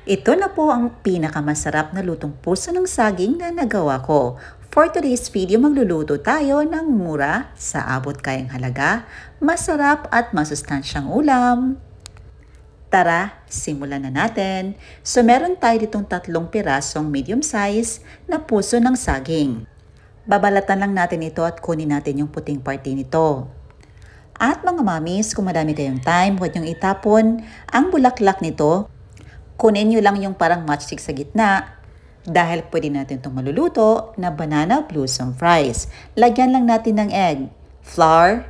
Ito na po ang pinakamasarap na lutong puso ng saging na nagawa ko. For today's video, magluluto tayo ng mura, sa abot kayang halaga, masarap at masustansyang ulam. Tara, simulan na natin. So meron tayo ditong 3 pirasong medium size na puso ng saging. Babalatan lang natin ito at kunin natin yung puting parte nito. At mga mamis, kung madami kayong time, huwag niyong itapon ang bulaklak nito. Kunin nyo lang yung parang matchstick sa gitna dahil pwede natin itong maluluto na banana blossom fries. Lagyan lang natin ng egg, flour,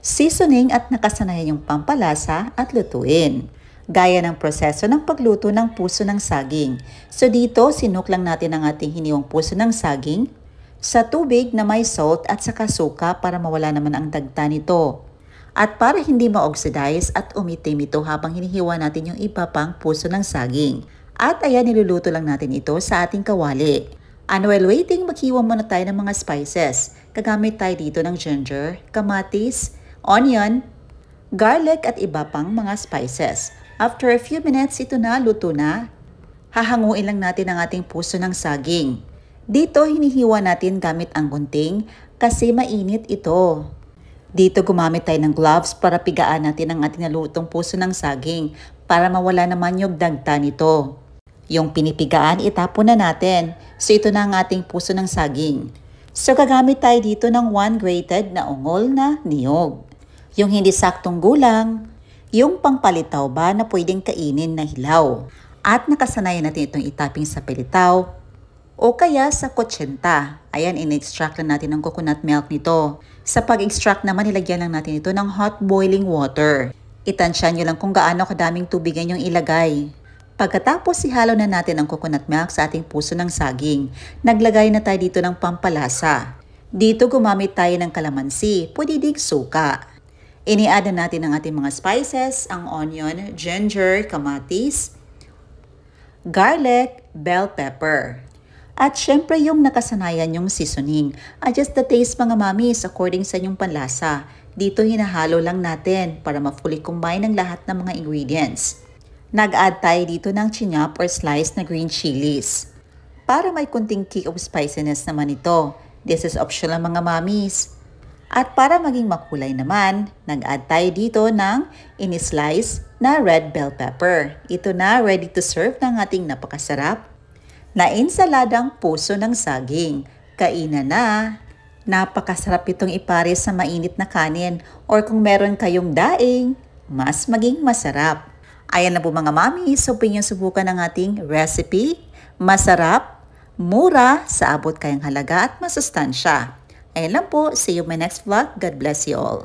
seasoning at nakasanayan yung pampalasa at lutuin. Gaya ng proseso ng pagluto ng puso ng saging. So dito, sinuk lang natin ang ating hiniwang puso ng saging sa tubig na may salt at saka suka para mawala naman ang dagta nito. At para hindi ma-oxidize at umitim ito habang hinihiwa natin yung iba pang puso ng saging. At ayan, niluluto lang natin ito sa ating kawali. And while waiting, maghiwa muna tayo ng mga spices. Gagamit tayo dito ng ginger, kamatis, onion, garlic at iba pang mga spices. After a few minutes, ito na, luto na. Hahanguin lang natin ang ating puso ng saging. Dito, hinihiwa natin gamit ang gunting kasi mainit ito. Dito gumamit tayo ng gloves para pigaan natin ang ating nalutong puso ng saging para mawala naman yung dagta nito. Yung pinipigaan, itapon na natin. So ito na ang ating puso ng saging. So gagamit tayo dito ng 1 grated na ungol na niyog. Yung hindi saktong gulang, yung pangpalitaw ba na pwedeng kainin na hilaw. At nakasanayan natin itong itaping sa pelitaw o kaya sa kutsinta. Ayan, in-extract lang natin ang coconut milk nito. Sa pag-extract naman, nilagyan lang natin ito ng hot boiling water. Itansya nyo lang kung gaano kadaming tubig yung ilagay. Pagkatapos, ihalo na natin ang coconut milk sa ating puso ng saging. Naglagay na tayo dito ng pampalasa. Dito gumamit tayo ng kalamansi, pwede ding suka. Ini-add na natin ang ating mga spices, ang onion, ginger, kamatis, garlic, bell pepper. At syempre yung nakasanayan yung seasoning. Adjust the taste mga mamis according sa inyong panlasa. Dito hinahalo lang natin para ma-fully combine ang lahat ng mga ingredients. Nag-add tayo dito ng chinyap or slice na green chilies. Para may kunting kick of spiciness naman ito. This is optional mga mamis. At para maging makulay naman, nag-add tayo dito ng in-slice na red bell pepper. Ito na, ready to serve ng ating napakasarap na ensaladang puso ng saging. Kainan na! Napakasarap itong ipares sa mainit na kanin or kung meron kayong daing, mas maging masarap. Ayan na po mga mami, so pinyong subukan ang ating recipe. Masarap, mura, sa abot kayang halaga at masustansya. Ayan lang po, see you in my next vlog. God bless you all.